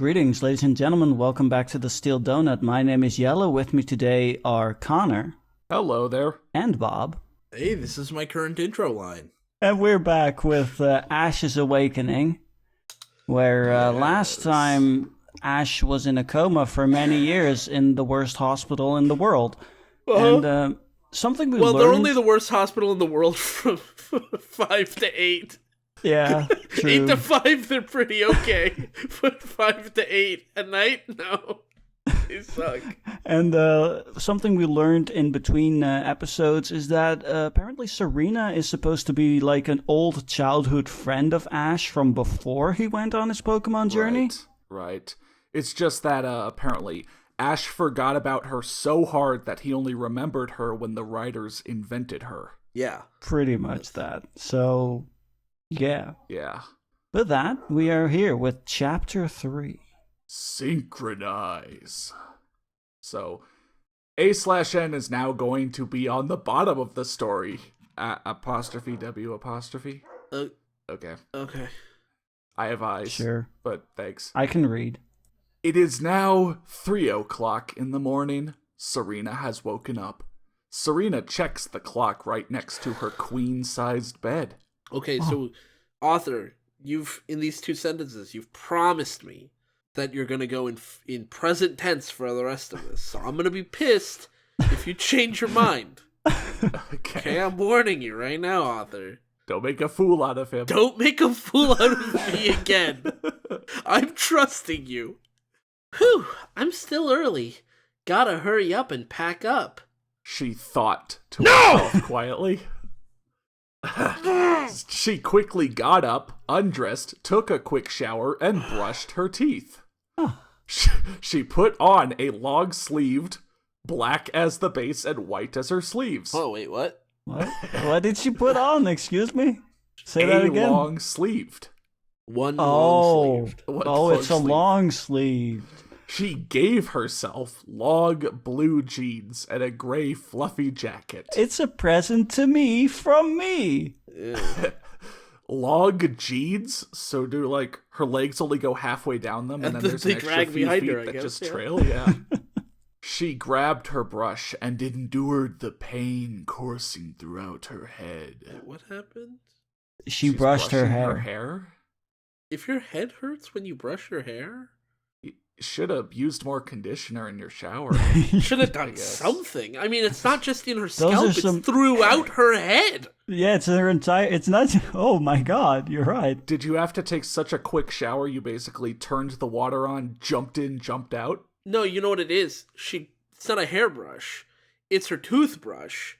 Greetings, ladies and gentlemen. Welcome back to the Steel Donut. My name is Yellow. With me today are Connor. Hello there. And Bob. Hey, this is my current intro line. And we're back with Ash's Awakening, where last time Ash was in a coma for many years in the worst hospital in the world. And something we learned... Well, they're only the worst hospital in the world from 5 to 8. Yeah, true. 8 to 5, they're pretty okay. But 5 to 8 at night, no. They suck. And something we learned in between episodes is that apparently Serena is supposed to be like an old childhood friend of Ash from before he went on his Pokemon journey. Right. It's just that apparently Ash forgot about her so hard that he only remembered her when the writers invented her. Yeah. Pretty much that. So, yeah. Yeah. With that, we are here with Chapter 3. Synchronize. So, A/N is now going to be on the bottom of the story. Apostrophe W apostrophe. Okay. Okay. I have eyes. Sure. But thanks. I can read. It is now 3:00 in the morning. Serena has woken up. Serena checks the clock right next to her queen-sized bed. Okay, so, author, in these two sentences, you've promised me that you're going to go in present tense for the rest of this. So I'm going to be pissed if you change your mind. Okay, I'm warning you right now, author. Don't make a fool out of him. Don't make a fool out of me again. I'm trusting you. Whew, I'm still early. Gotta hurry up and pack up. She thought to herself quietly. She quickly got up, undressed, took a quick shower, and brushed her teeth. She put on a long-sleeved, black as the base and white as her sleeves. Oh, wait, what? What did she put on? Excuse me? Say that again. Long-sleeved. Long-sleeved. It's a long-sleeved. She gave herself long blue jeans and a gray fluffy jacket. It's a present to me from me. Long jeans, so do like her legs only go halfway down them, and then there's an extra few feet that just trail. Yeah. She grabbed her brush and endured the pain coursing throughout her head. What happened? She brushed her hair. If your head hurts when you brush your hair? Should have used more conditioner in your shower. Should have done something. I mean, it's not just in her scalp, it's throughout her head. Yeah, it's her entire... It's not... Oh my god, you're right. Did you have to take such a quick shower you basically turned the water on, jumped in, jumped out? No, you know what it is? It's not a hairbrush. It's her toothbrush.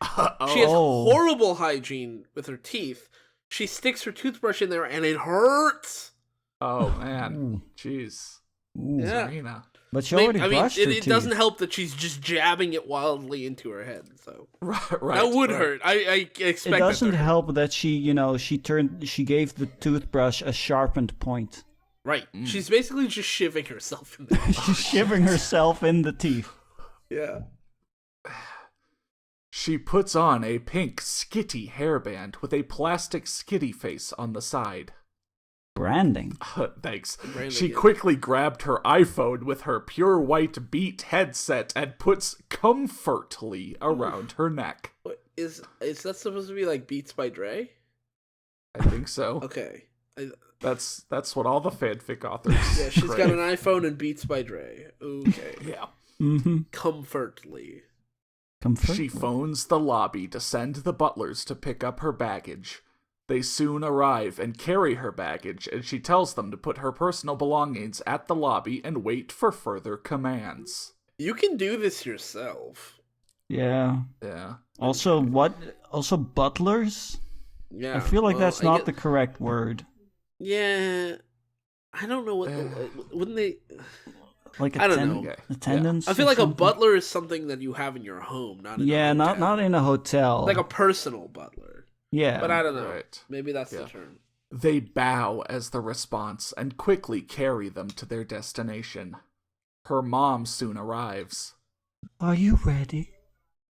She has horrible hygiene with her teeth. She sticks her toothbrush in there and it hurts. Oh, man. Jeez. Ooh, yeah. Serena. But she already brushed her teeth. It doesn't help that she's just jabbing it wildly into her head. So right, that would hurt. I expect. It doesn't help that she gave the toothbrush a sharpened point. Right. She's basically just shivving herself in there. She's shivving herself in the teeth. Yeah. She puts on a pink skitty hairband with a plastic skitty face on the side. Branding. Thanks. She quickly grabbed her iPhone with her pure white Beat headset and puts comfortly around her neck. What, is that supposed to be like Beats by Dre? I think so. Okay. That's what all the fanfic authors. Yeah, she's got an iPhone and Beats by Dre. Okay. Yeah. Mm-hmm. Comfortly. She phones the lobby to send the butlers to pick up her baggage. They soon arrive and carry her baggage, and she tells them to put her personal belongings at the lobby and wait for further commands. You can do this yourself. Yeah. Yeah. Also, what? Also, butlers? Yeah. I feel like that's not the correct word. Yeah. I don't know what... wouldn't they... Like I don't know. Attendance? I feel like a butler is something that you have in your home, not in a hotel. not in a hotel. Like a personal butler. Yeah. But I don't know. Right. Maybe that's the term. They bow as the response and quickly carry them to their destination. Her mom soon arrives. Are you ready?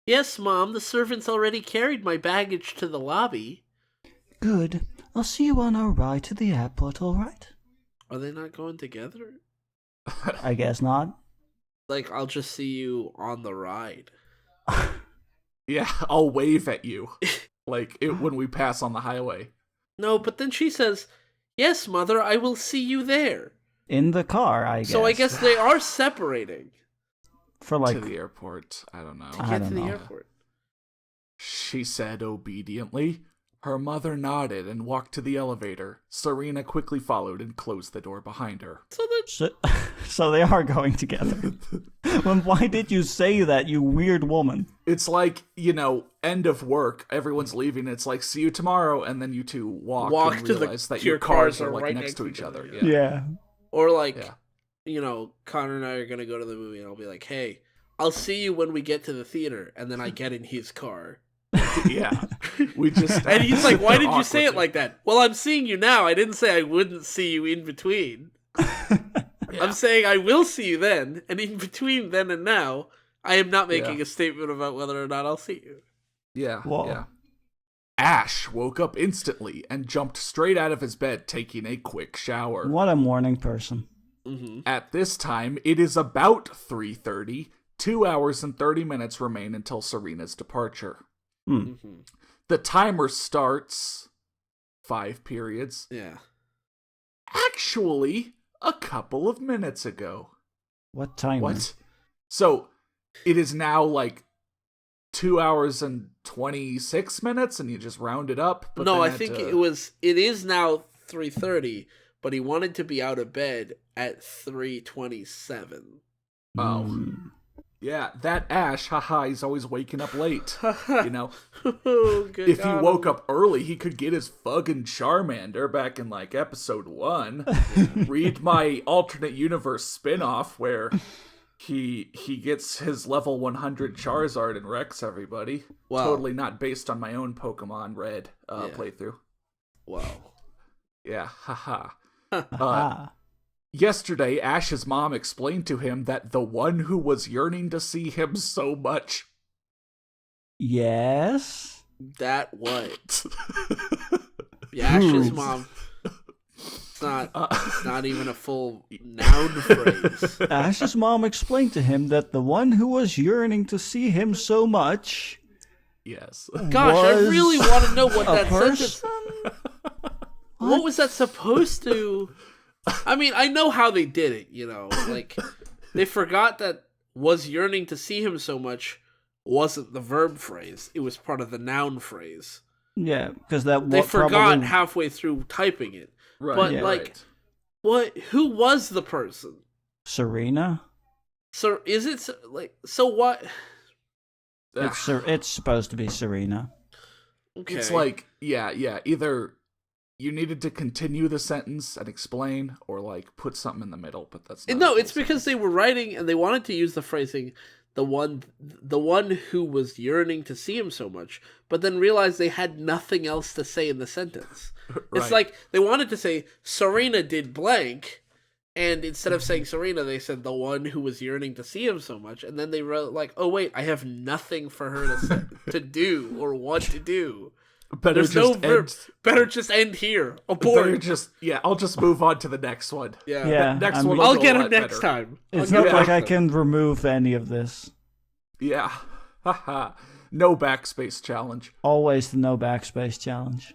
Yes, Mom. The servants already carried my baggage to the lobby. Good. I'll see you on our ride to the airport, all right? Are they not going together? I guess not. Like, I'll just see you on the ride. Yeah, I'll wave at you. When we pass on the highway. No, but then she says, yes, mother, I will see you there. In the car, I guess. So I guess they are separating. For like to the airport. I don't know. To I get don't to the know. airport. She said obediently. Her mother nodded and walked to the elevator. Serena quickly followed and closed the door behind her. So they are going together. Well, why did you say that, you weird woman? It's like, end of work, everyone's leaving, it's like, see you tomorrow, and then you two walk and to realize the that your cars are like next to each other. Yeah. Or Connor and I are going to go to the movie and I'll be like, hey, I'll see you when we get to the theater. And then I get in his car. Yeah. We just And he's like, why did you say it like that? Well, I'm seeing you now. I didn't say I wouldn't see you in between. Yeah. I'm saying I will see you then, and in between then and now, I am not making a statement about whether or not I'll see you. Yeah, Whoa. yeah. Ash woke up instantly and jumped straight out of his bed, taking a quick shower. What a morning person. Mm-hmm. At this time, it is about 3:30. 2 hours and 30 minutes remain until Serena's departure. Mm-hmm. The timer starts 5 periods. Yeah. Actually, a couple of minutes ago. What time? What? So, it is now 2 hours and 26 minutes, and you just round it up? But No, I think it is now 3:30, but he wanted to be out of bed at 3:27. Oh. Yeah, that Ash, he's always waking up late. Oh, good If he God. woke up early, he could get his fucking Charmander back in episode 1. Read my alternate universe spin-off where he gets his level 100 Charizard and wrecks everybody. Wow. Totally not based on my own Pokemon Red playthrough. Wow. Yeah, haha. Ah. Yesterday, Ash's mom explained to him that the one who was yearning to see him so much... Yes? That what? Ash's mom. It's not even a full noun phrase. Ash's mom explained to him that the one who was yearning to see him so much... Yes. Gosh, I was really want to know what a that person? sentence... What was that supposed to... I mean, I know how they did it, they forgot that was yearning to see him so much wasn't the verb phrase. It was part of the noun phrase. Yeah, because that... They forgot probably... halfway through typing it. Right, But, right. what? Who was the person? Serena? So, is it, so what? It's supposed to be Serena. Okay. It's either you needed to continue the sentence and explain, or put something in the middle, but that's not... No, it's because they were writing and they wanted to use the phrasing, the one who was yearning to see him so much, but then realized they had nothing else to say in the sentence. Right. It's like they wanted to say Serena did blank, and instead of saying Serena, they said the one who was yearning to see him so much, and then they wrote oh wait, I have nothing for her to say, to do or want to do. There's no verb. Better just end here. Abort. I'll just move on to the next one. Yeah. Next one. I'll get him next time. It's not like I can remove any of this. Yeah. Haha. No backspace challenge. Always the no backspace challenge.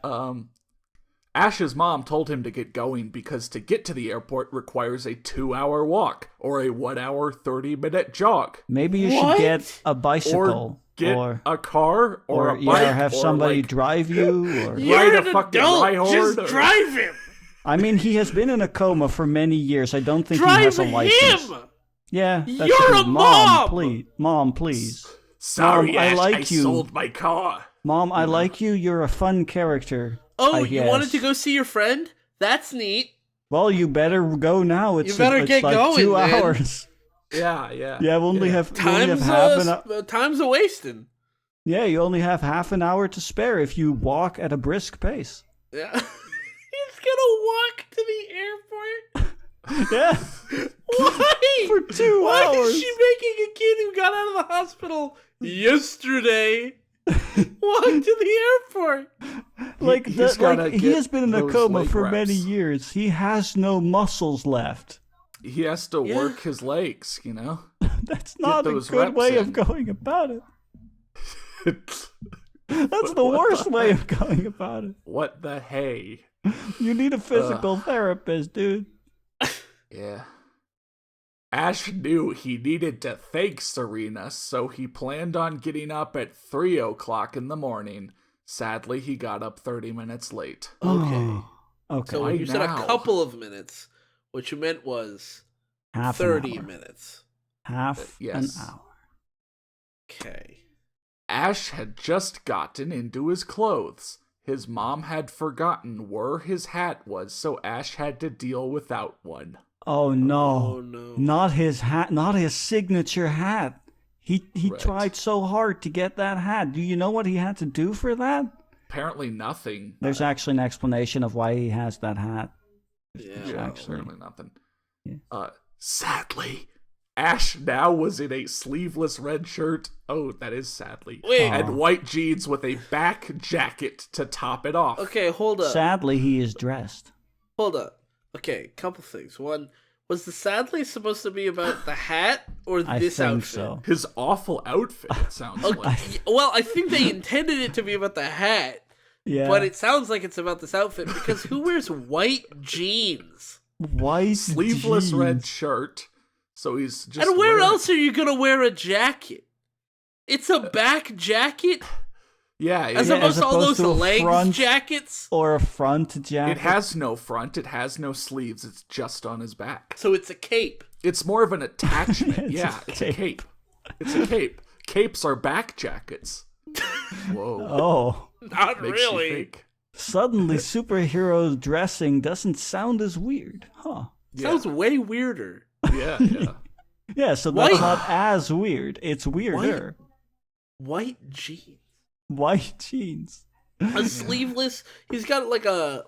Ash's mom told him to get going because to get to the airport requires a 2-hour walk or a 1 hour 30-minute jog. Maybe you should get a bicycle. Get a car or a bike. Or have somebody drive you. Or... Ride a fucking Rhyhorn. Just drive him. I mean, he has been in a coma for many years. I don't think Drive he has a license. him. Yeah, that's You're true. a mom! Mom, please. Sorry, Mom, Ash, I like you. sold my car. Mom, I like you. You're a fun character. Oh, I you guess. wanted to go see your friend? That's neat. Well, you better go now. It's get like going, 2 man. hours. Yeah. Yeah, we only have Time's half an hour. time's a wasting. Yeah, you only have half an hour to spare if you walk at a brisk pace. Yeah. He's gonna walk to the airport. Yeah. Why? For 2 Why hours. is she making a kid who got out of the hospital yesterday walk to the airport? He's gotta he get has been in a those coma leg for wraps. many years. He has no muscles left. He has to work his legs, you know? That's not a those good reps way in. of going about it. That's the worst way of going about it. What the hey? You need a physical therapist, dude. Yeah. Ash knew he needed to thank Serena, so he planned on getting up at 3 o'clock in the morning. Sadly, he got up 30 minutes late. Okay. Okay. So Why when you said a now? couple of minutes, what you meant was Half an 30 hour. minutes. Half Yes. an hour. Okay. Ash had just gotten into his clothes. His mom had forgotten where his hat was, so Ash had to deal without one. Oh no. Oh no. Not his hat, not his signature hat. He Right. tried so hard to get that hat. Do you know what he had to do for that? Apparently nothing. There's actually an explanation of why he has that hat. Yeah. Yeah, actually. apparently nothing. Yeah. Sadly, Ash now was in a sleeveless red shirt. Oh, that is sadly. Wait. And white jeans with a back jacket to top it off. Okay, hold up. Sadly, he is dressed. Hold up. Okay, couple things. One, was the sadly supposed to be about the hat or I this think outfit? so. His awful outfit, it sounds like. Well, I think they intended it to be about the hat, Yeah. but it sounds like it's about this outfit because who wears white jeans? White Sleeveless red jeans. shirt. So he's just. And where wearing- else are you gonna wear a jacket? It's a back jacket Yeah, as yeah. opposed to all those to a legs front jackets. Or a front jacket. It has no front, it has no sleeves, it's just on his back. So it's a cape. It's more of an attachment. It's Yeah, a it's a cape. It's a cape. Capes are back jackets. Whoa. Oh. Not Makes you really. think. Suddenly, superhero dressing doesn't sound as weird. Huh. Yeah. Sounds way weirder. Yeah, yeah. Yeah, so that's White- not as weird. It's weirder. White jeans. White jeans. A sleeveless. He's got like a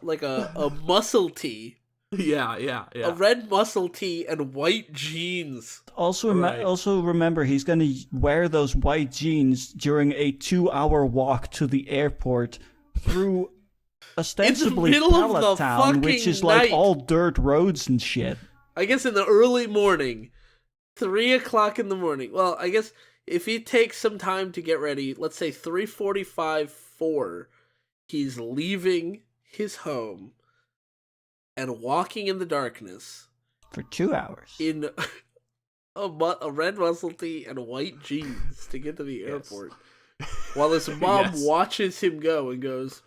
muscle tee, Yeah, yeah, a yeah. red muscle tee, and white jeans. Also, Right. also remember, he's going to wear those white jeans during a 2-hour walk to the airport through ostensibly middle of the Pallet Town, which fucking is like night. all dirt roads and shit. I guess in the early morning, 3 o'clock in the morning. Well, I guess if he takes some time to get ready, let's say 3:45, 4, he's leaving his home and walking in the darkness For 2 hours. in a red muscle tee and white jeans to get to the airport. While his mom Yes. watches him go and goes,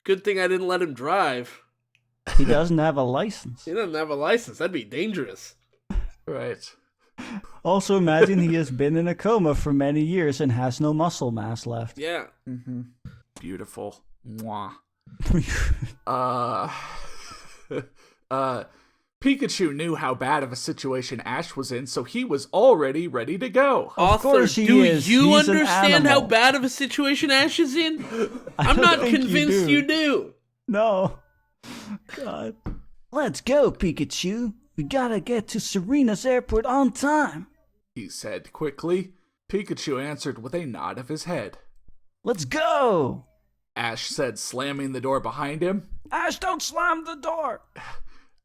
"Good thing I didn't let him drive. He doesn't have a license. He doesn't have a license. That'd be dangerous." Right. Also, imagine he has been in a coma for many years and has no muscle mass left. Yeah. Mm-hmm. Beautiful. Mwah. Pikachu knew how bad of a situation Ash was in, so he was already ready to go. Of course he do is. you He's an understand how animal. bad of a situation Ash is in? I'm don't not think you convinced do. you do. No. God. Let's go, Pikachu. We gotta get to Serena's airport on time. He said quickly. Pikachu answered with a nod of his head. Let's go. Ash said, slamming the door behind him. Ash, don't slam the door.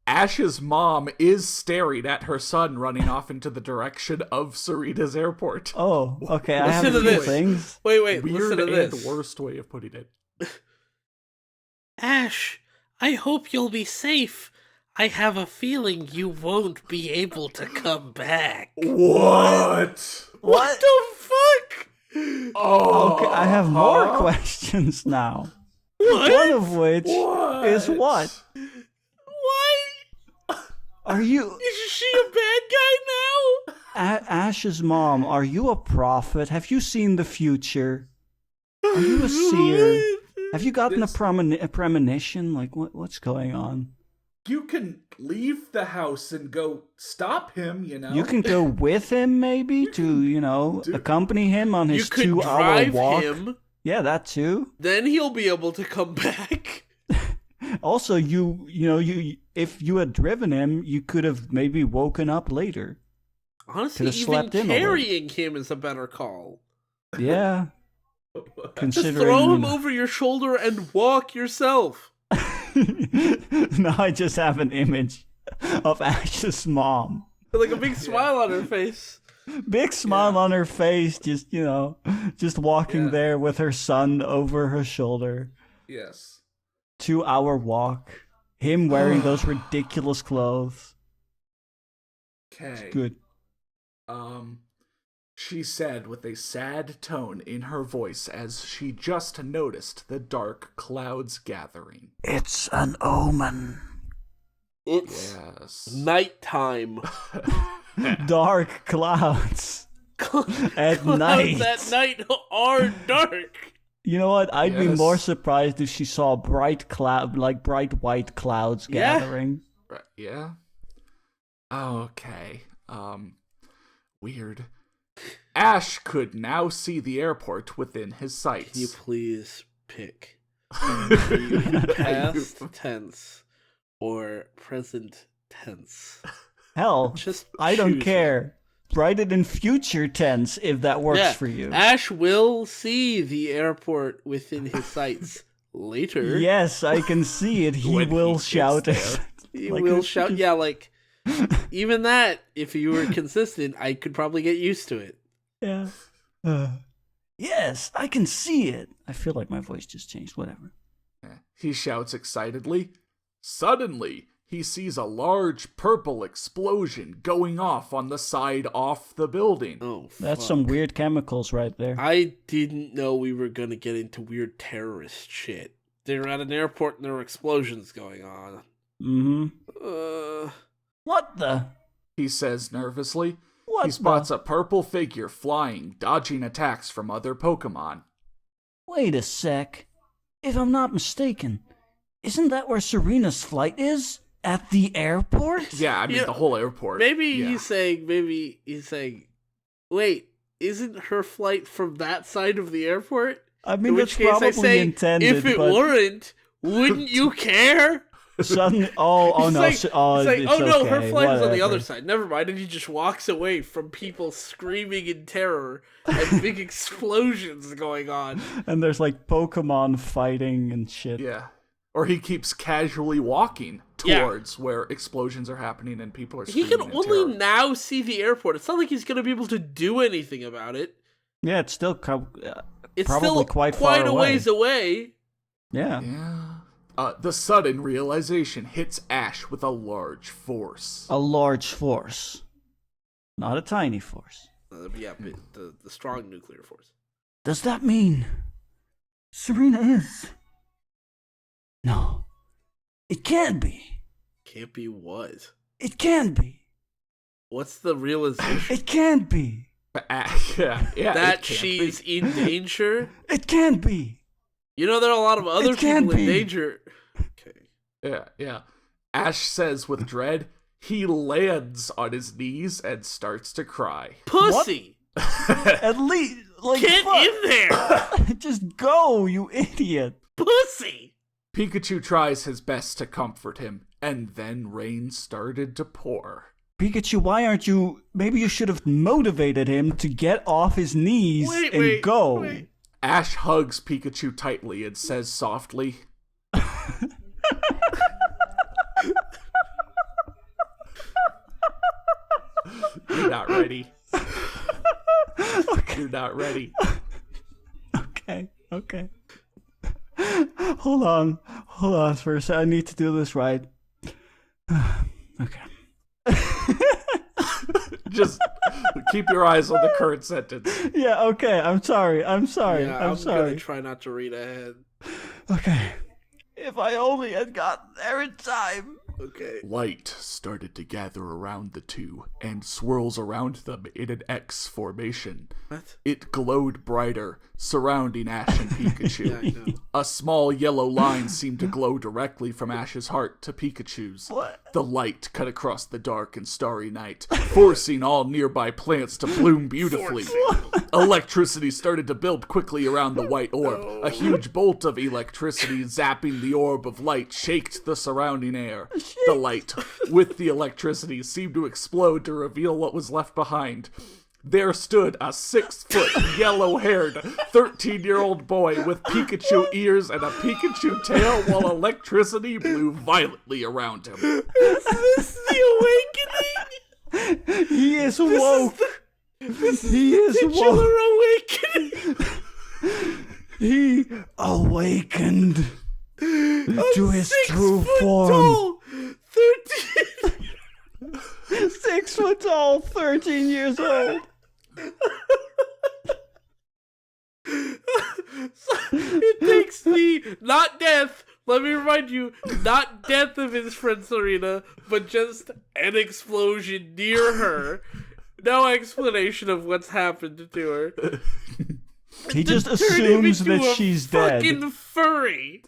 Ash's mom is staring at her son running off into the direction of Serena's airport. Oh, okay. I have Listen a to few this. things. Wait, Weird listen to and this. worst way of putting it. Ash, I hope you'll be safe. I have a feeling you won't be able to come back. What? What the fuck? Oh, Okay, I have more questions now. What? One of which is what? What? Are you Is she a bad guy now? Ash's mom? Are you a prophet? Have you seen the future? Are you a seer? Have you gotten a premonition? Like what's going on? You can leave the house and go stop him, you know? You can go with him, maybe, to accompany him on You his could 2-hour drive walk. him, Yeah, that too. then he'll be able to come back. Also, you if you had driven him, you could have maybe woken up later. Honestly, Could've even slept in a little. carrying him is a better call. Yeah. Just Considering throw him over your shoulder and walk yourself. Now I just have an image of Ash's mom. Like a big smile on her face. Big smile on her face, just, just walking there with her son over her shoulder. Yes. 2-hour walk. Him wearing those ridiculous clothes. Okay. Good. She said with a sad tone in her voice as she just noticed the dark clouds gathering. It's an omen. It's Yes. nighttime. Dark clouds. At night. Clouds at night are dark. You know what? I'd be Yes. more surprised if she saw bright white clouds Yeah. gathering. Right, yeah? Okay. Weird. Ash could now see the airport within his sights. Can you please pick past tense or present tense? Hell, Just I don't choose care. Write it in future tense if that works for you. Ash will see the airport within his sights later. Yes, I can see it. He When will he shout gets it. He Like will a- shout. Yeah, like even that, if you were consistent, I could probably get used to it. Yeah. Yes, I can see it. I feel like my voice just changed. Whatever. He shouts excitedly. Suddenly, he sees a large purple explosion going off on the side off the building. Oh, That's fuck. some weird chemicals right there. I didn't know we were gonna get into weird terrorist shit. They were at an airport and there were explosions going on. Mm-hmm. What the? He says nervously. What He spots the? a purple figure flying, dodging attacks from other Pokémon. Wait a sec. If I'm not mistaken, isn't that where Serena's flight is? At the airport? Yeah, I mean, Yeah, the whole airport. Maybe yeah. he's saying, wait, isn't her flight from that side of the airport? I mean, In that's which case I probably say, intended, if it but weren't, wouldn't you care? suddenly, oh It's no, like, it's it's like, oh no, her okay, flight is on the whatever. other side. Never mind. And he just walks away from people screaming in terror and big explosions going on. And there's like Pokemon fighting and shit. Yeah. Or he keeps casually walking Yeah. towards where explosions are happening and people are He screaming can in only terror. now see the airport. It's not like he's going to be able to do anything about it. Yeah, it's still It's probably still quite far a away. ways away. Yeah. Yeah. The sudden realization hits Ash with a large force. A large force. Not a tiny force. Yeah, but the strong nuclear force. Does that mean Serena is? No. It can't be. Can't be what? It can be. What's the realization? It can't be. Yeah, it That can't she's be. in danger? It can't be. You know, there are a lot of other It can't people in be. danger. Okay. Yeah. Ash says with dread, he lands on his knees and starts to cry. Pussy! At least, like, Get fuck. in there! Just go, you idiot. Pussy! Pikachu tries his best to comfort him, and then rain started to pour. Pikachu, why aren't you? Maybe you should have motivated him to get off his knees and go. wait. Ash hugs Pikachu tightly and says softly, "You're not ready. You're not ready." Okay. Hold on for a second. I need to do this right. Okay. Just keep your eyes on the current sentence. Yeah, okay. I'm sorry. Yeah, I'm I'm sorry. gonna try not to read ahead. Okay. If I only had gotten there in time. Okay. Light started to gather around the two and swirls around them in an X formation. What? It glowed brighter, surrounding Ash and Pikachu. Yeah, I know. A small yellow line seemed to glow directly from Ash's heart to Pikachu's. What? The light cut across the dark and starry night, forcing all nearby plants to bloom beautifully. Electricity started to build quickly around the white orb. A huge bolt of electricity zapping the orb of light shaked the surrounding air. The light, with the electricity, seemed to explode to reveal what was left behind. there stood a 6-foot, yellow-haired, 13-year-old boy with Pikachu ears and a Pikachu tail while electricity blew violently around him. Is this the awakening? He is woke. He is Titular woke. awakening. He awakened to his true 6 foot form. tall, 13. 6 foot tall, 13 years old. It takes the not death. Let me remind you, not death of his friend Serena, but just an explosion near her. No explanation of what's happened to her. He just To turn him assumes into that a she's dead. Fucking furry.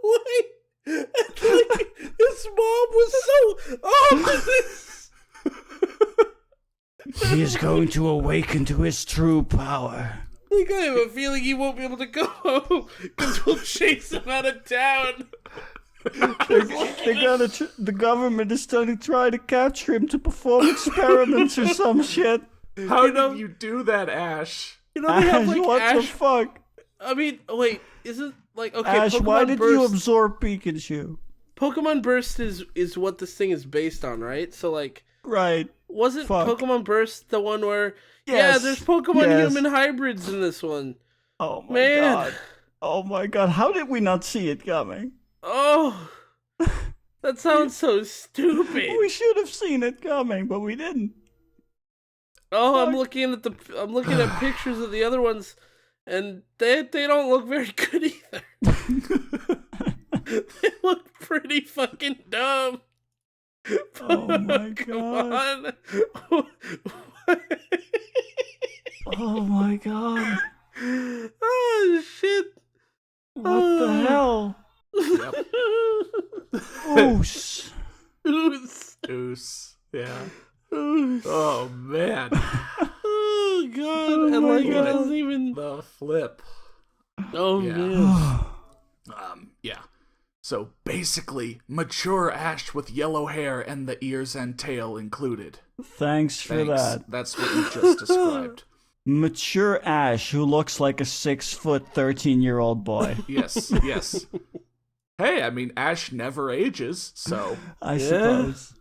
Wait, his mom was so. Oh, this. He is going to awaken to his true power. Like, I have a feeling he won't be able to go home because we'll chase him out of town. The government is starting to try to capture him to perform experiments or some shit. How did you do that, Ash? You know, they have Ash, like what the Ash. fuck? I mean, wait, isn't like okay? Ash, Pokemon why did Burst, you absorb Pikachu? Pokemon Burst is what this thing is based on, right? So like, Right. wasn't Fuck. Pokemon Burst the one where yeah, Yes, there's Pokemon yes. human hybrids in this one? Oh my Man. god. Oh my god. How did we not see it coming? Oh, that sounds so stupid. We should have seen it coming, but we didn't. Oh, Fuck. I'm looking at pictures of the other ones, and they don't look very good either. They look pretty fucking dumb. Oh my Come god. on. Oh my god. Oh shit. What the hell? Yep. Oos. Oos. Deuce. Yeah. Oos. Oh, man. Oh god. And my like it God. doesn't even. The flip. Oh Yeah. man. Yeah. So basically, mature Ash with yellow hair and the ears and tail included. Thanks for Thanks. that. That's what you just described. Mature Ash who looks like a 6 foot 13-year-old boy. Yes, yes. Hey, I mean, Ash never ages, so... I suppose.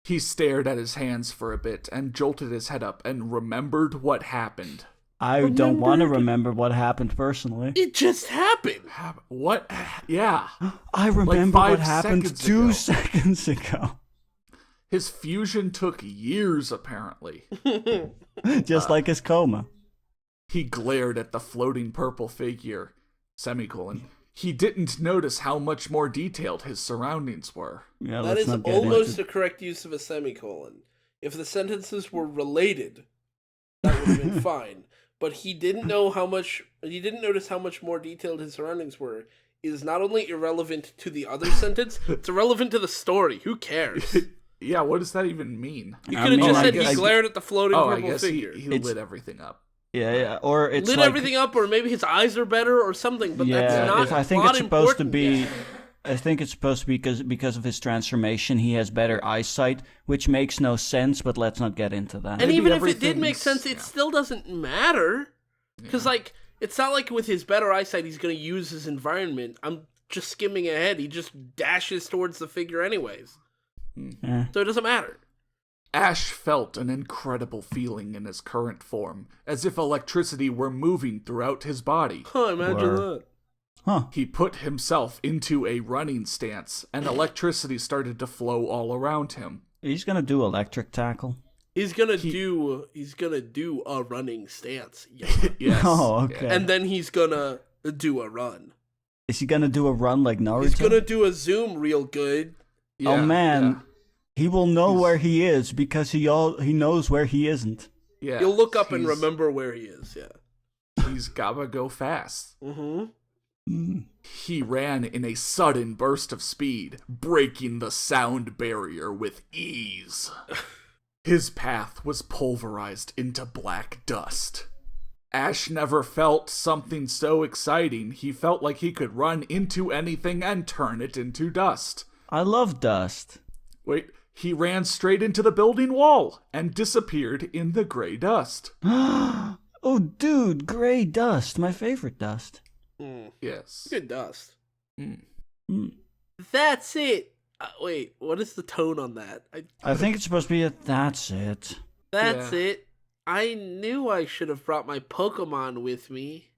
He stared at his hands for a bit and jolted his head up and remembered what happened. I don't want to remember what happened personally. It just happened. What? Yeah. I remember 5 what happened seconds 2 ago. seconds ago. His fusion took years, apparently. Just like his coma. He glared at the floating purple figure, semicolon. He didn't notice how much more detailed his surroundings were. Yeah, That let's is not get almost into... the correct use of a semicolon. If the sentences were related, that would have been fine. But he didn't know how much. He didn't notice how much more detailed his surroundings were. Is not only irrelevant to the other sentence, it's irrelevant to the story. Who cares? Yeah, what does that even mean? You I could have mean, just I said guess- he glared at the floating Oh, I purple guess figure. he It's- lit everything up. Yeah, or it's Lit like... everything up, or maybe his eyes are better, or something. But that's not. I think not it's supposed to important be... yet. I think it's supposed to be because of his transformation, he has better eyesight, which makes no sense, but let's not get into that. And Maybe even if it did make everything's- sense, it yeah. still doesn't matter. Because, like, it's not like with his better eyesight, he's going to use his environment. I'm just skimming ahead. He just dashes towards the figure anyways. Eh. So it doesn't matter. Ash felt an incredible feeling in his current form, as if electricity were moving throughout his body. Huh, imagine Or- that. Huh. He put himself into a running stance, and electricity started to flow all around him. He's gonna do electric tackle. He's gonna do a running stance. Yeah. Yes. Oh, okay. And then he's gonna do a run. Is he gonna do a run like Naruto? He's gonna do a zoom real good. Yeah, Oh man, yeah, he will know where he is because he knows where he isn't. yeah. You'll look up and He's- remember where he is, yeah. He's gotta go fast. Mm-hmm. Mm. He ran in a sudden burst of speed, breaking the sound barrier with ease. His path was pulverized into black dust. Ash never felt something so exciting. He felt like he could run into anything and turn it into dust. I love dust. Wait, he ran straight into the building wall and disappeared in the gray dust. Oh, dude, gray dust. My favorite dust. Yes. Good dust. Mm. That's it. Wait, what is the tone on that? I think it's supposed to be a that's it. That's it. I knew I should have brought my Pokemon with me.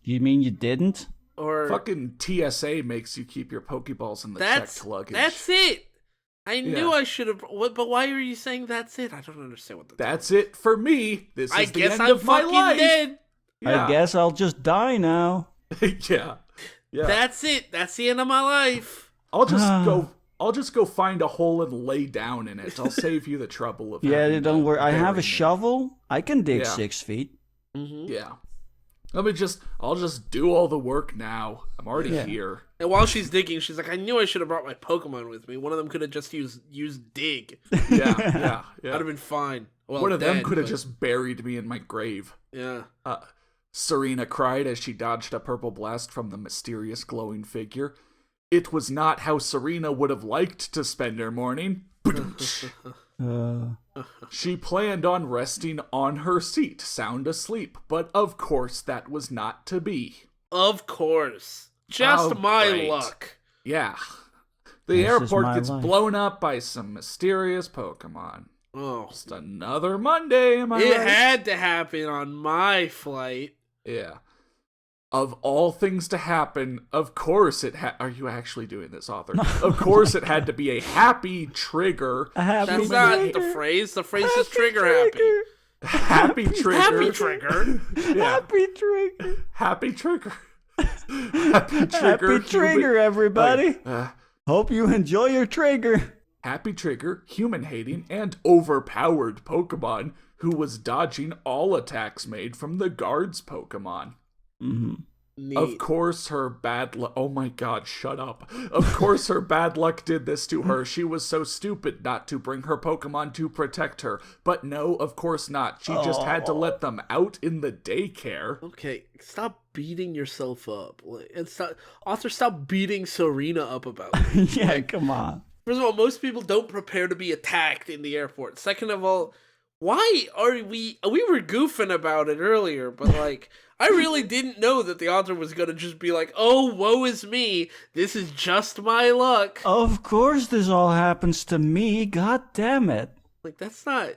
You mean you didn't? Or Fucking TSA makes you keep your Pokeballs in the checked luggage. That's it. I knew I should have. But why are you saying that's it? I don't understand what That's it for me. This is the end I'm of my fucking life. dead. Yeah. I guess I'll just die now. Yeah. That's it. That's the end of my life. I'll just go find a hole and lay down in it. I'll save you the trouble of Yeah, having don't to worry. I have bury a me. shovel. I can dig Yeah. 6 feet. Mm-hmm. Yeah. I'll just do all the work now. I'm already here. And while she's digging, she's like, I knew I should have brought my Pokemon with me. One of them could have just used dig. Yeah. That'd have been fine. Well, One of them dead, could have but- just buried me in my grave. Yeah. Serena cried as she dodged a purple blast from the mysterious glowing figure. It was not how Serena would have liked to spend her morning. She planned on resting on her seat, sound asleep, but of course that was not to be. Of course. Just Oh, my great. luck. Yeah. The This is airport my gets life. blown up by some mysterious Pokemon. Oh. Just another Monday, am I It right? had to happen on my flight. Yeah. Of all things to happen, of course it Are you actually doing this, author? Of course it had to be a happy trigger. A happy That's not trigger. the phrase. The phrase is trigger happy. Happy trigger. Happy trigger. Yeah. Happy trigger. Happy trigger. Happy trigger. Happy trigger, everybody. Uh, Hope you enjoy your trigger. Happy trigger, human-hating, and overpowered Pokemon who was dodging all attacks made from the guard's Pokemon. Mm-hmm. Neat. Of course her bad luck... Oh my god, shut up. Of course her bad luck did this to her. She was so stupid not to bring her Pokemon to protect her. But no, of course not. She just had to let them out in the daycare. Okay, stop beating yourself up. And stop beating Serena up about it. Yeah, come on. First of all, most people don't prepare to be attacked in the airport. Second of all, why are we were goofing about it earlier, but like, I really didn't know that the author was going to just be like, oh, woe is me. This is just my luck. Of course this all happens to me. God damn it. Like, that's not...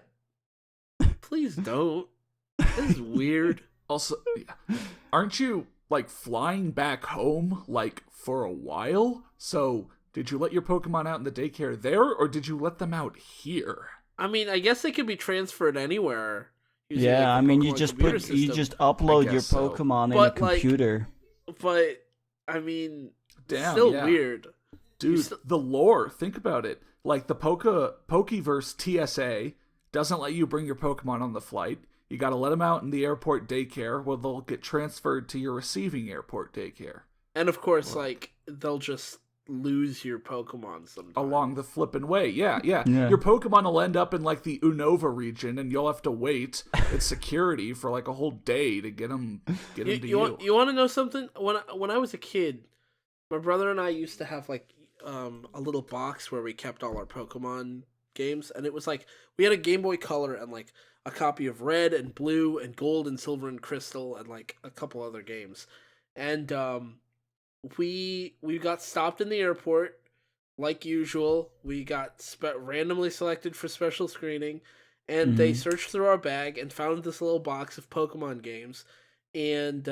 Please don't. This is weird. Also, aren't you, like, flying back home, like, for a while? So, did you let your Pokemon out in the daycare there, or did you let them out here? I mean, I guess they could be transferred anywhere. using, Yeah, like, I the mean, you Pokemon just computer you system. just upload your guess so. Pokemon in a But, like, computer. But, I mean, Damn, still yeah. weird. Dude, the lore, think about it. Like, the Pokeverse TSA doesn't let you bring your Pokemon on the flight. You gotta let them out in the airport daycare where they'll get transferred to your receiving airport daycare. And of course, like, they'll just lose your Pokemon sometimes. Along the flippin' way, yeah. Yeah. Your Pokemon will end up in, like, the Unova region, and you'll have to wait at security for, like, a whole day to get them to you. You want to know something? When I was a kid, my brother and I used to have, like, a little box where we kept all our Pokemon games, and it was like, we had a Game Boy Color and, like, a copy of Red and Blue and Gold and Silver and Crystal and, like, a couple other games. And we got stopped in the airport like usual. We got randomly selected for special screening, and they searched through our bag and found this little box of Pokemon games. And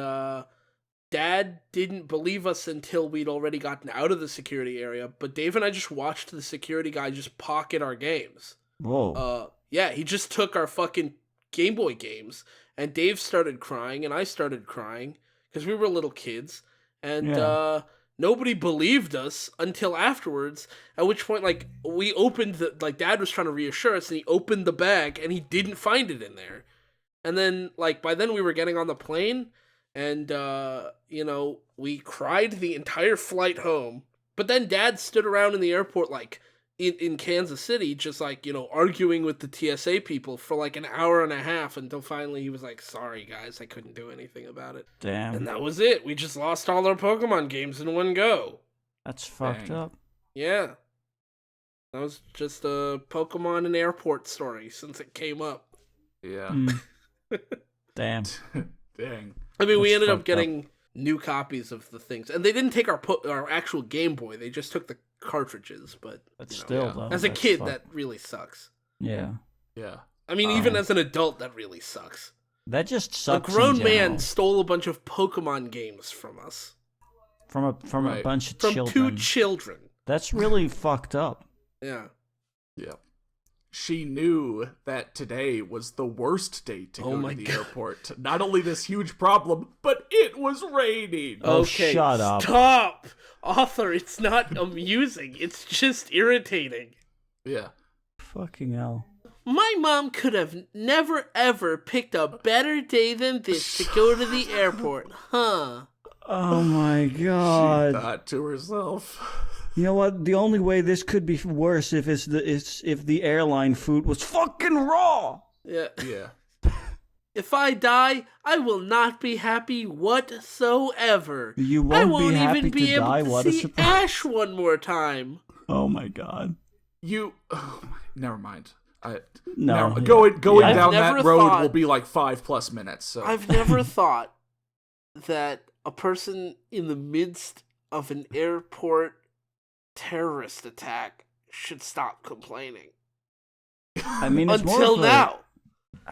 Dad didn't believe us until we'd already gotten out of the security area, but Dave and I just watched the security guy just pocket our games. Whoa. Yeah, he just took our fucking Game Boy games, and Dave started crying, and I started crying, because we were little kids, and nobody believed us until afterwards, at which point, like, we opened Dad was trying to reassure us, and he opened the bag, and he didn't find it in there. And then, like, by then we were getting on the plane, and, we cried the entire flight home, but then Dad stood around in the airport, like, in Kansas City, just like, arguing with the TSA people for like an hour and a half until finally he was like, sorry guys, I couldn't do anything about it. Damn. And that was it. We just lost all our Pokemon games in one go. That's fucked up. Yeah. That was just a Pokemon and airport story since it came up. Yeah. Damn. Dang. I mean, we That's ended up fucked getting new copies of the things. And they didn't take our actual Game Boy. They just took the cartridges. But Still, though. as a that's kid, fucked. that really sucks. Yeah. Yeah. I mean, even as an adult, that really sucks. That just sucks. A grown in man general. stole a bunch of Pokemon games from us. From a Right. bunch of From children. 2 children. That's really fucked up. Yeah. Yeah. She knew that today was the worst day to go my to the God. airport. Not only this huge problem, but it was raining. Oh, Okay, shut up. Stop! Author, it's not amusing. It's just irritating. Yeah. Fucking hell. My mom could have never ever picked a better day than this to go to the airport, huh? Oh my She god. thought to herself. You know what? The only way this could be worse if if the airline food was fucking raw. Yeah. Yeah. If I die, I will not be happy whatsoever. You won't I won't be happy even be to able die. to What a see surprise. Ash one more time. Oh my god. Never mind. No. Going Yeah. down I've that never road thought- will be like 5+ minutes. So I've never thought that a person in the midst of an airport terrorist attack should stop complaining. I mean, it's more Until of a- now.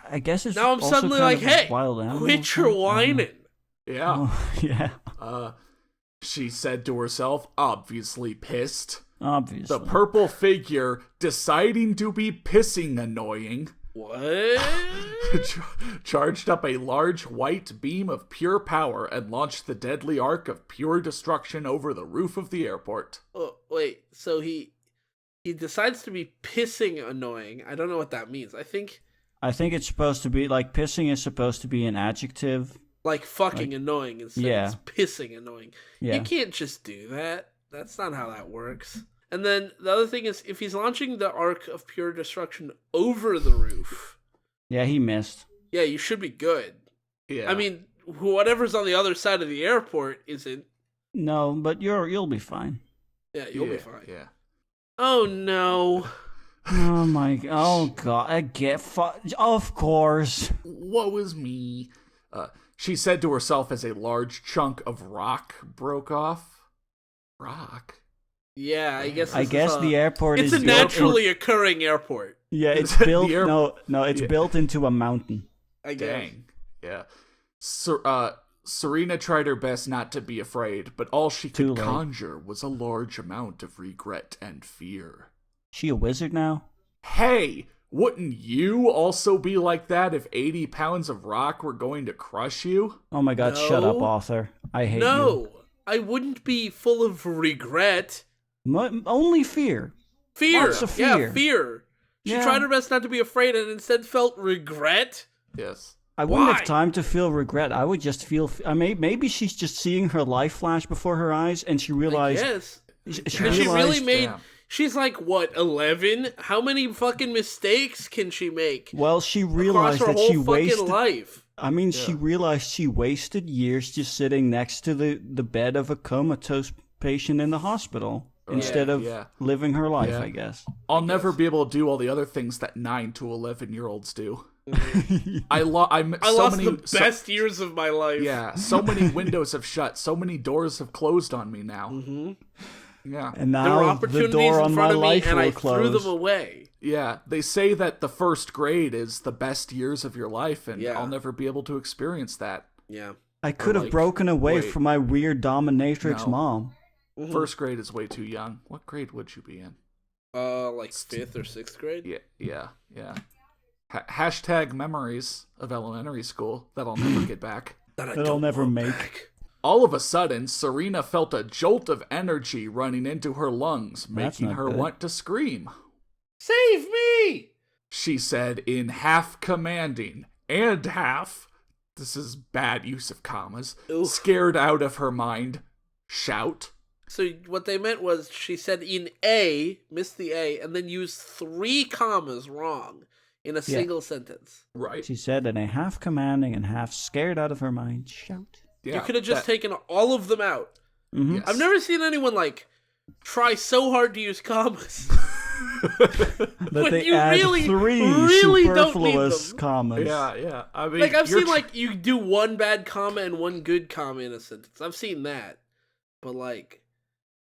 I guess it's Now I'm also suddenly kind like, of a hey, wild animal quit your thing. whining. yeah. Oh, yeah. She said to herself, obviously pissed. Obviously. The purple figure deciding to be pissing annoying. What? Charged up a large white beam of pure power and launched the deadly arc of pure destruction over the roof of the airport. Oh, wait, so he decides to be pissing annoying. I don't know what that means. I think it's supposed to be like pissing is supposed to be an adjective. like fucking annoying instead yeah. it's pissing annoying. Yeah. You can't just do that. That's not how that works. And then the other thing is, if he's launching the arc of pure destruction over the roof, Yeah, he missed. yeah, you should be good. Yeah. I mean, whatever's on the other side of the airport isn't. No, but you'll be fine. Yeah, you'll be fine. Yeah. Oh no. Oh my. Oh god. I get. Of course. Woe is me. She said to herself as a large chunk of rock broke off. Rock? Yeah, I guess. I this guess is the airport It's is a built naturally occurring airport. Yeah, it's The built. air- No, it's Yeah. built into a mountain. I guess. Dang. Yeah. Serena tried her best not to be afraid, but all she Too could late. conjure was a large amount of regret and fear. She a wizard now? Hey, wouldn't you also be like that if 80 pounds of rock were going to crush you? Oh my god! Shut up, No. author. I hate you. No, I wouldn't be full of regret. Only fear. Fear. Lots of Yeah, fear. fear. She Yeah. tried her best not to be afraid and instead felt regret. Yes. I wouldn't Why? have time to feel regret. I would just feel. Maybe she's just seeing her life flash before her eyes, and she realized. Yes. She And she really realized. made. Damn. She's like, what, 11? How many fucking mistakes can she make? Well, she Across realized her that whole she fucking wasted. life. I mean, she realized she wasted years just sitting next to the bed of a comatose patient in the hospital instead of yeah. living her life. Yeah. I guess. I'll never be able to do all the other things that 9 to 11-year-olds do. I lost the best years of my life. Yeah, so many windows have shut, so many doors have closed on me now. Mm-hmm. Yeah. And There were now the opportunities door in on my front of me, life and will I close. threw them away. Yeah, they say that the first grade is the best years of your life, and Yeah. I'll never be able to experience that. Yeah. I could have like, broken away wait. from my weird dominatrix No. mom. Mm-hmm. First grade is way too young. What grade would you be in? Like 5th or 6th grade? Yeah. Hashtag memories of elementary school that I'll never get back. That I That I'll don't never want make. back. All of a sudden, Serena felt a jolt of energy running into her lungs, That's making not her good. want to scream. Save me! She said in half commanding and half, this is bad use of commas, Oof. scared out of her mind, shout. So what they meant was she said in A, missed the A, and then used 3 commas wrong in a single sentence. Right. She said in a half commanding and half scared out of her mind shout. You could have just taken all of them out. Mm-hmm. Yes. I've never seen anyone try so hard to use commas. That When they you add really, 3 really don't need superfluous them. commas. Yeah. I mean, I've seen you do 1 bad comma and 1 good comma in a sentence. I've seen that. But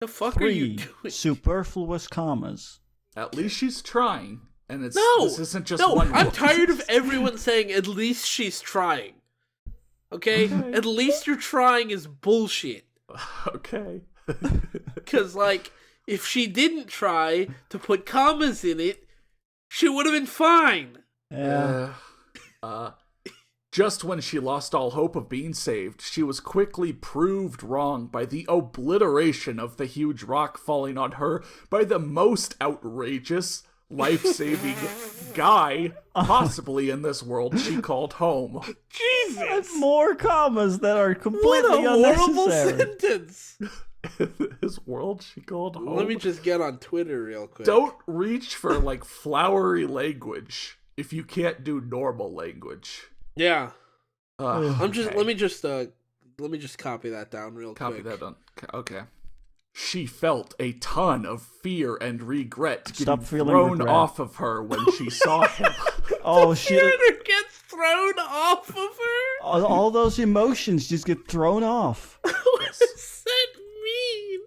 the fuck are you 3 doing? superfluous commas. At least she's trying, and this isn't just no, one. I'm tired of everyone saying at least she's trying. Okay? At least you're trying is bullshit. Okay. Because, if she didn't try to put commas in it, she would have been fine. Yeah. Just when she lost all hope of being saved, she was quickly proved wrong by the obliteration of the huge rock falling on her by the most outrageous, life-saving guy possibly in this world she called home. Jesus! More commas that are completely What a horrible unnecessary. sentence! This world she called home. Let me just get on Twitter real quick. Don't reach for flowery language if you can't do normal language. Yeah. Okay. Let me just copy that down real Copy quick. that on. Okay. She felt a ton of fear and regret Stop getting feeling thrown regret. off of her when she saw him. Oh, shit. Theater gets thrown off of her? All those emotions just get thrown off. What does that mean?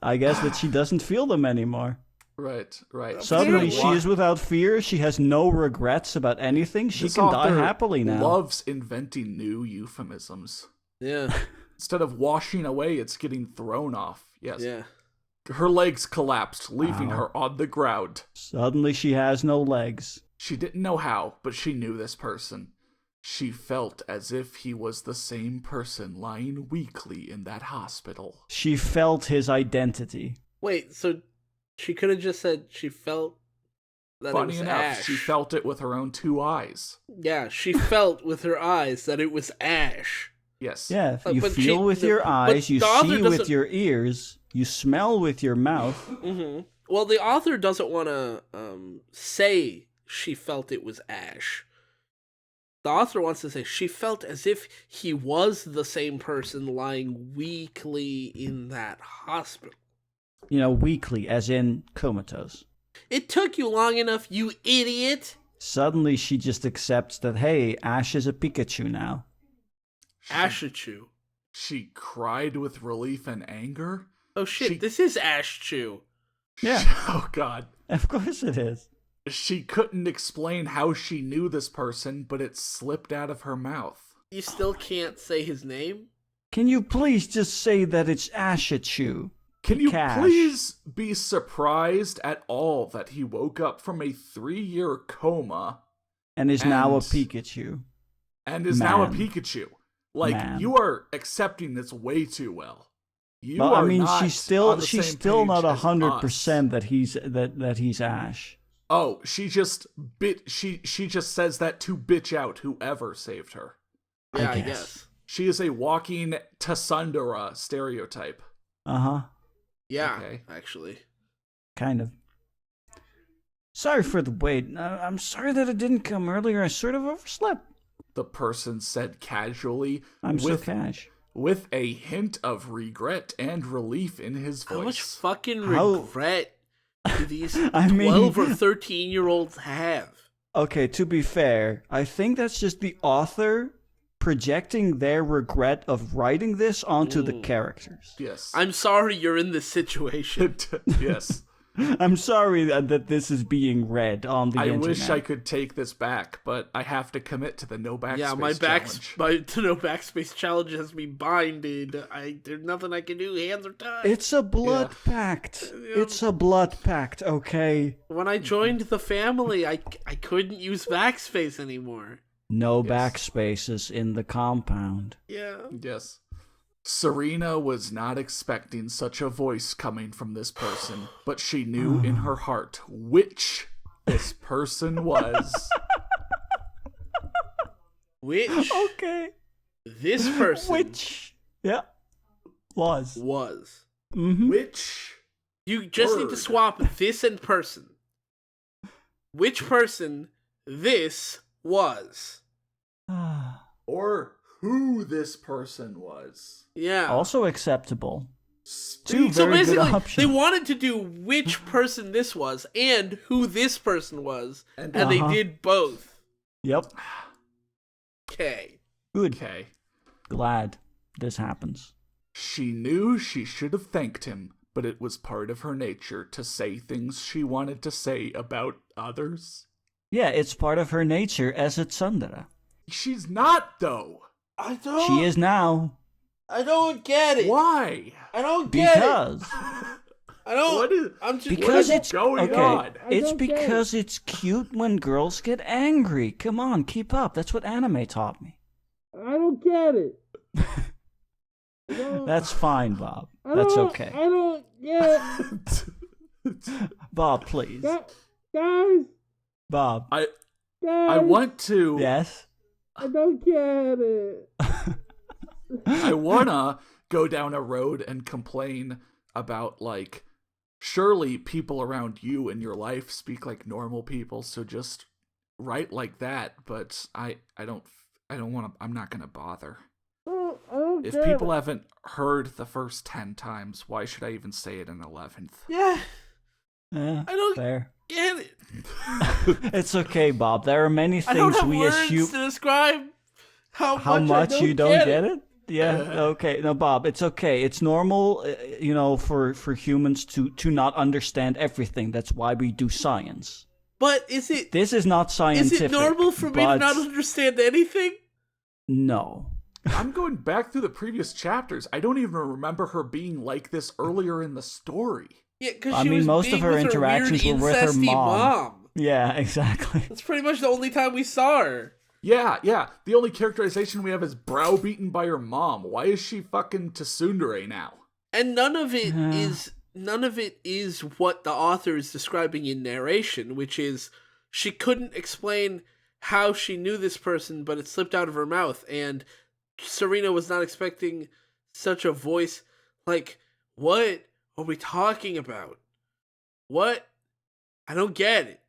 I guess that she doesn't feel them anymore. Right. Suddenly, she Apparently, is without fear. She has no regrets about anything. She this can die author happily now. Loves inventing new euphemisms. Yeah. Instead of washing away, it's getting thrown off. Yes. Yeah. Her legs collapsed, leaving Ow. her on the ground. Suddenly, she has no legs. She didn't know how, but she knew this person. She felt as if he was the same person lying weakly in that hospital. She felt his identity. Wait, so she could have just said she felt that Funny it was enough, Ash. she felt it with her own 2 eyes. Yeah, she felt with her eyes that it was Ash. Yes. Yeah, you but feel she- with your but eyes, you the author see with doesn't- your ears, you smell with your mouth. Mm-hmm. Well, the author doesn't want to say she felt it was Ash. The author wants to say she felt as if he was the same person lying weakly in that hospital. You know, weakly, as in comatose. It took you long enough, you idiot! Suddenly, she just accepts that, hey, Ash is a Pikachu now. Ashachu. She cried with relief and anger. Oh shit, She- this is Ashchu. Yeah. Oh, God. Of course it is. She couldn't explain how she knew this person, but it slipped out of her mouth. You still can't say his name? Can you please just say that it's Ashachu? Can you Cash. please be surprised at all that he woke up from a 3-year coma And is now a And- Pikachu. and is now a Man. Pikachu? Man. You are accepting this way too well. You But I are mean, not she's still on the she's same still page not as 100% us. that he's Ash. Oh, she just says that to bitch out whoever saved her. Yeah, I guess. guess. She is a walking Tassundra stereotype. Uh-huh. Yeah, Okay. actually. Kind of. Sorry for the wait. I'm sorry that it didn't come earlier. I sort of overslept. The person said casually, I'm so with cash. with a hint of regret and relief in his voice. How much fucking How- regret do these I mean- 12 or 13-year-olds have? Okay, to be fair, I think that's just the author projecting their regret of writing this onto the characters. Yes. I'm sorry you're in this situation. Yes. I'm sorry that this is being read on the I internet. wish I could take this back, but I have to commit to the no backspace Yeah, my challenge. no backspace challenge has me binded. There's nothing I can do. Hands are tied. It's a blood pact. It's a blood pact, okay? When I joined the family, I couldn't use backspace anymore. No Yes. backspaces in the compound. Yeah. Yes. Serena was not expecting such a voice coming from this person, but she knew in her heart which this person was. Which Okay. this person Which, yeah, was. Mm-hmm. Which You just need to word? swap this and person. Which person this was. Or who this person was. Yeah. Also acceptable. Speak- Two So very good basically, options. they wanted to do which person this was and who this person was, and they did both. Yep. Okay. Good. Okay. Glad this happens. She knew she should have thanked him, but it was part of her nature to say things she wanted to say about others. Yeah, it's part of her nature as a tsundere. She's not, though. I don't. She is now. I don't get it. Why? I don't get Because. I don't. What is? I'm just Because what is it's going okay. on? It's because it's cute when girls get angry. Come on, keep up. That's what anime taught me. I don't get it. That's fine, Bob. That's okay. I don't get Bob, please. guys. Bob. I want to. Yes. I don't get it. I wanna go down a road and complain about, like, surely people around you in your life speak like normal people, so just write like that. But I don't want to. I'm not gonna bother. If people haven't heard the first 10 times, why should I even say it an 11th? Yeah, Yeah, I don't fair. get it. It's okay, Bob. There are many I don't things have we words as to describe how much you don't get it. Yeah. Uh. Okay. No, Bob. It's okay. It's normal, for humans to not understand everything. That's why we do science. But is it This is not scientific. is it normal for me to but not understand anything? No. I'm going back through the previous chapters. I don't even remember her being like this earlier in the story. Yeah, because I mean, most of her interactions were with her mom. Yeah. Exactly. That's pretty much the only time we saw her. Yeah. The only characterization we have is browbeaten by her mom. Why is she fucking tsundere now? And none of it is what the author is describing in narration, which is she couldn't explain how she knew this person, but it slipped out of her mouth, and Serena was not expecting such a voice. Like, what are we talking about? What? I don't get it.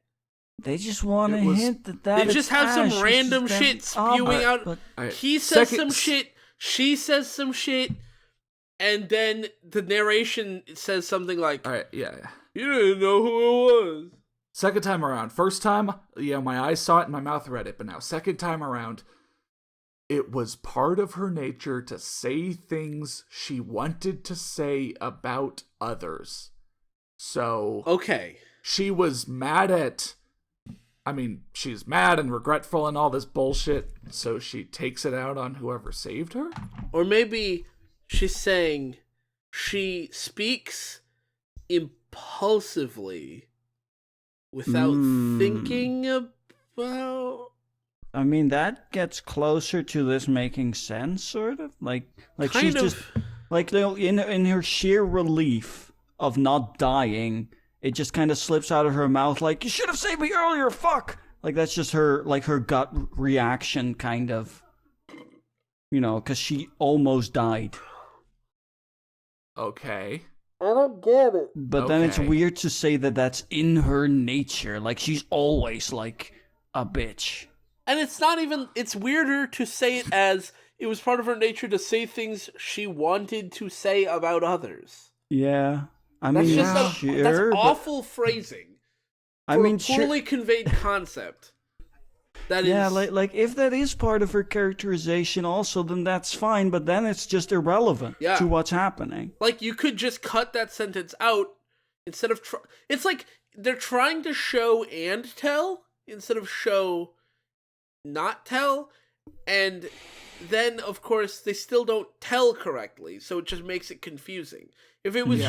They just want to It was- hint that They it's just have Ash, some which is random them- shit spewing out. but- Alright, He says second- some shit, she says some shit, and then the narration says something like, Alright, yeah. "You didn't know who it was." Second time around. First time, my eyes saw it and my mouth read it. But now, second time around, it was part of her nature to say things she wanted to say about others. So, Okay. she was mad at... she's mad and regretful and all this bullshit, so she takes it out on whoever saved her? Or maybe she's saying she speaks impulsively without thinking about... I mean, that gets closer to this making sense, sort of. Like Kind she's of. just like in her sheer relief of not dying, it just kind of slips out of her mouth like, "You should have saved me earlier, fuck!" Like that's just her gut reaction, kind of. Because she almost died. Okay. I don't get it. But then it's Okay. weird to say that that's in her nature. Like she's always like a bitch. And it's not even... It's weirder to say it as it was part of her nature to say things she wanted to say about others. Yeah. I That's mean, just sure, that's but- awful phrasing. I For mean, a sure. poorly conveyed concept. That Yeah, is... like if that is part of her characterization also, then that's fine, but then it's just irrelevant Yeah. to what's happening. Like, you could just cut that sentence out instead of... It's like they're trying to show and tell instead of show, not tell. And then, of course, they still don't tell correctly, so it just makes it confusing. If it was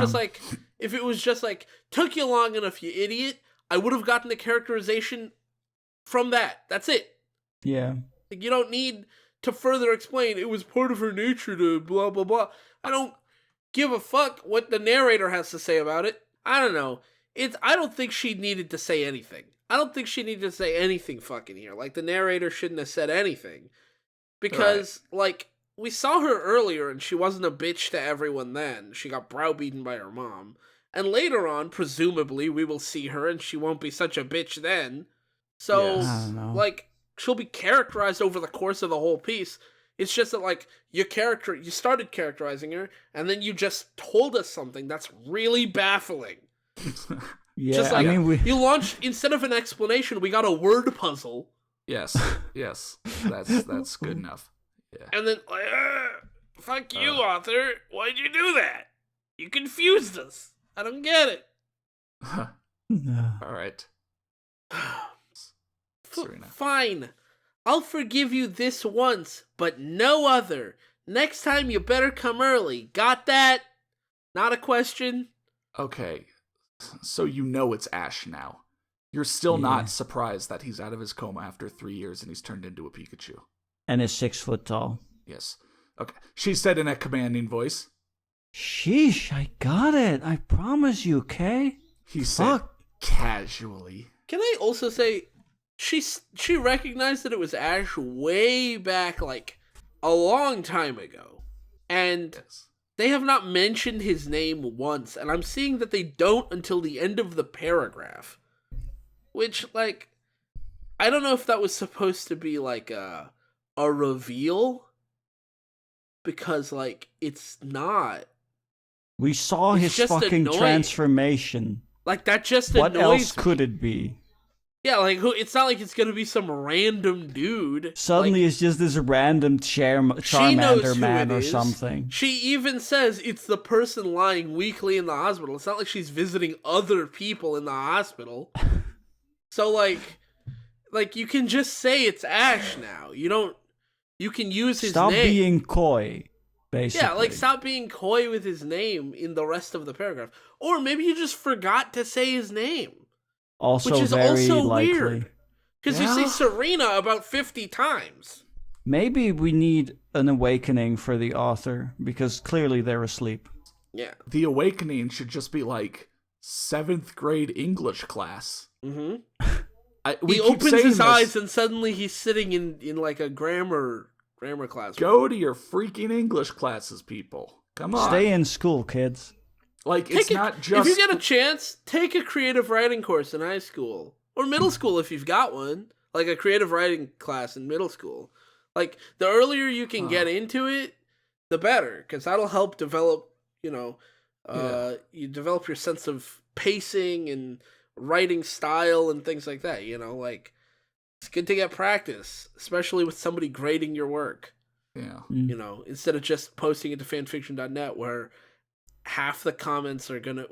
just like, took you long enough, you idiot, I would have gotten the characterization from that. That's it. Yeah. Like, you don't need to further explain it was part of her nature to blah, blah, blah. I don't give a fuck what the narrator has to say about it. I don't know. I don't think she needed to say anything. I don't think she needed to say anything fucking here. Like, the narrator shouldn't have said anything. Because, like, we saw her earlier and she wasn't a bitch to everyone then. She got browbeaten by her mom. And later on, presumably, we will see her and she won't be such a bitch then. So, Yes. I don't know. like, she'll be characterized over the course of the whole piece. It's just that, like, you started characterizing her, and then you just told us something that's really baffling. Yeah, Just like, I mean, you launched, instead of an explanation, we got a word puzzle. Yes, that's good enough. Yeah. And then, like, fuck you, author. Why'd you do that? You confused us. I don't get it. All right. Serena. Fine. I'll forgive you this once, but no other. Next time you better come early. Got that? Not a question? Okay, so you know it's Ash now. You're still Yeah. not surprised that he's out of his coma after 3 years and he's turned into a Pikachu. and is 6 foot tall. Yes. Okay. She said in a commanding voice. Sheesh, I got it. I promise you, okay? He said Fuck. casually. Can I also say, she recognized that it was Ash way back, like, a long time ago. And Yes. they have not mentioned his name once, and I'm seeing that they don't until the end of the paragraph. Which, like, I don't know if that was supposed to be, like, a reveal. Because, like, it's not. We saw It's his just fucking annoying. transformation. Like, that just What annoys else me. could it be? Yeah, like, it's not like it's gonna be some random dude. Suddenly Like, it's just this random she knows Charmander who man it or is. something. She even says it's the person lying weakly in the hospital. It's not like she's visiting other people in the hospital. So, like you can just say it's Ash now. You can use his Stop name. being coy, basically. Yeah, like, stop being coy with his name in the rest of the paragraph. Or maybe you just forgot to say his name. Also Which is very also likely. weird. Because you say Serena about 50 times. Maybe we need an awakening for the author, because clearly they're asleep. Yeah. The awakening should just be like 7th grade English class. Mm-hmm. We He keep opens saying his this. eyes and suddenly he's sitting in like a grammar class. Go to your freaking English classes, people. Come on. Stay in school, kids. Like, it's not just... If you get a chance, take a creative writing course in high school. Or middle school if you've got one. Like a creative writing class in middle school. Like, the earlier you can get into it, the better. Because that'll help develop, you develop your sense of pacing and writing style and things like that. Like, it's good to get practice. Especially with somebody grading your work. Yeah. Instead of just posting it to fanfiction.net where half the comments are gonna,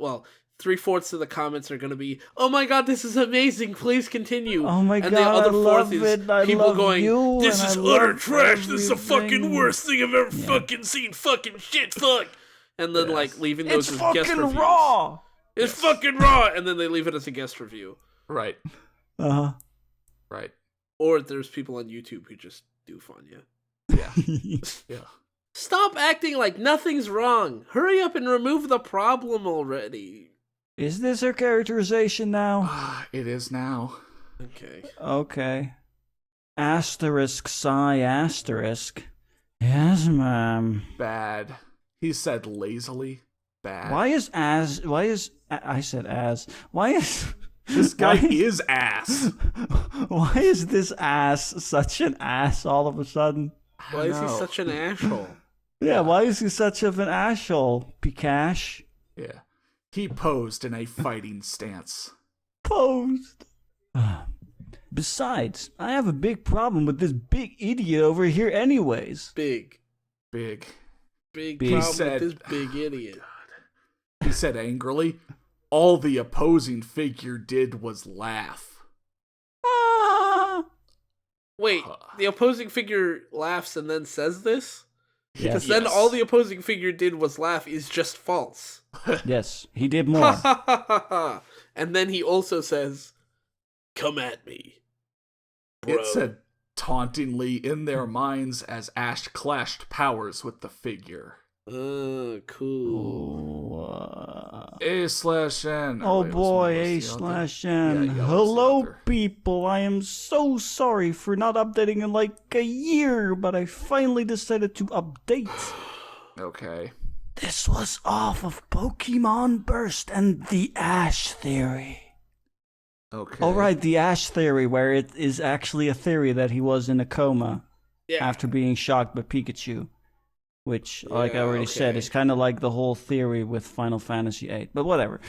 3/4 of the comments are gonna be, "Oh my god, this is amazing! Please continue." Oh my and god, the other I fourth love is it. I people love going, you, "This and is I utter love trash! This is the fucking everything." worst thing I've ever fucking seen! Fucking shit! Fuck!" And then like leaving those It's as guest fucking reviews. raw. It's fucking raw, and then they leave it as a guest review. Right. Uh-huh. Right. Or there's people on YouTube who just doof on you. Yeah. Yeah. Stop acting like nothing's wrong. Hurry up and remove the problem already. Is this her characterization now? It is now. Okay. Okay. Asterisk sigh asterisk. Yes, ma'am. Bad. He said lazily. Bad. Why is I said as. Why is This guy why- is ass. Why is this ass such an ass all of a sudden? Why is he know. such an asshole? Yeah, why is he such of an asshole, Pikash? Yeah. He posed in a fighting stance. Posed. Besides, I have a big problem with this big idiot over here anyways. Big Big. problem said- with this big idiot. He said angrily, all the opposing figure did was laugh. Ah! Wait, the opposing figure laughs and then says this? Because Yes. then all the opposing figure did was laugh is just false. Yes, he did more. And then he also says, "Come at me, bro." It said tauntingly in their minds as Ash clashed powers with the figure. Oh, cool. A/N. Oh wait, boy, what's the author? A/N. Yeah, what's the Hello, author? people. I am so sorry for not updating in like a year, but I finally decided to update. Okay. This was off of Pokemon Burst and the Ash Theory. Okay. Oh, right, the Ash Theory, where it is actually a theory that he was in a coma after being shocked by Pikachu. Which, like I already said, is kind of like the whole theory with Final Fantasy VIII. But whatever.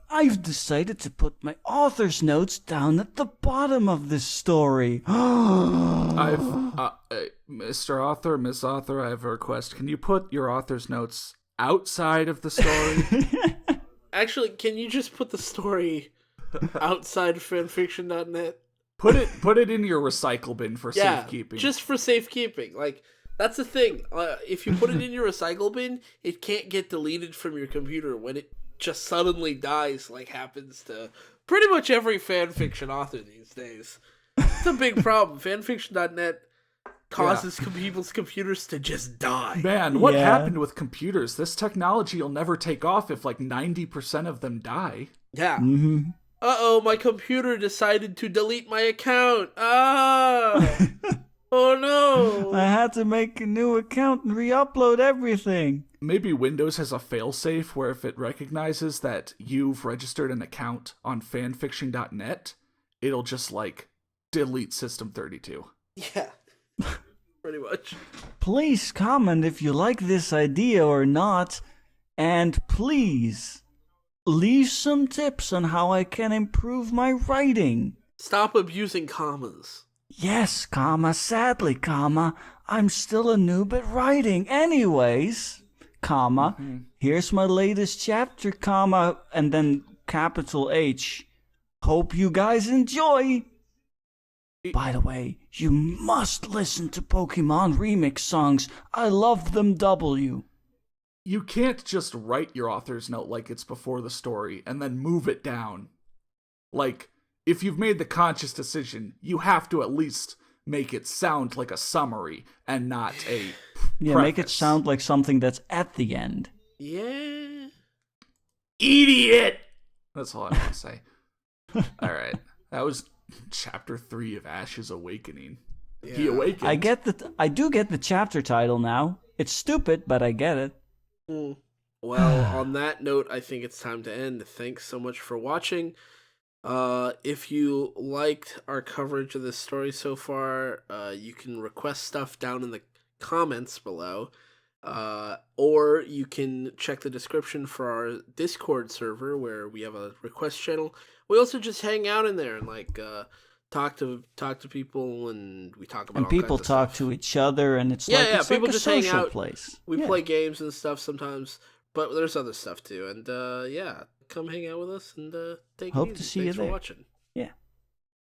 I've decided to put my author's notes down at the bottom of this story. Mr. Author, Miss Author, I have a request. Can you put your author's notes outside of the story? Actually, can you just put the story outside of fanfiction.net? Put it in your recycle bin for safekeeping. Just for safekeeping. Like, that's the thing. If you put it in your recycle bin, it can't get deleted from your computer when it just suddenly dies, like happens to pretty much every fanfiction author these days. It's a big problem. Fanfiction.net causes people's computers to just die. Man, what happened with computers? This technology will never take off if like 90% of them die. Yeah. Mm-hmm. Uh-oh, my computer decided to delete my account. Ah! Oh no! I had to make a new account and re-upload everything. Maybe Windows has a failsafe where if it recognizes that you've registered an account on fanfiction.net, it'll just like delete System32. Yeah. Pretty much. Please comment if you like this idea or not, and please leave some tips on how I can improve my writing. Stop abusing commas. Yes, comma, sadly, comma, I'm still a noob at writing anyways, comma, here's my latest chapter, comma, and then capital H. Hope you guys enjoy. By the way, you must listen to Pokemon remix songs. I love them W. You can't just write your author's note like it's before the story and then move it down. Like, if you've made the conscious decision, you have to at least make it sound like a summary and not a Yeah, preface. make it sound like something that's at the end. Yeah. Idiot! That's all I want to say. Alright, that was chapter 3 of Ash's Awakening. Yeah. He awakened. I do get the chapter title now. It's stupid, but I get it. Well, on that note, I think it's time to end. Thanks so much for watching. If you liked our coverage of this story so far, you can request stuff down in the comments below, or you can check the description for our Discord server where we have a request channel. We also just hang out in there and like talk to people, and we talk about And all people kinds of talk stuff. to each other, and it's Yeah, it's people like a just hang social out. place. We Yeah. play games and stuff sometimes, but there's other stuff too. And come hang out with us, and take it Hope easy. to see you Thanks for there. watching.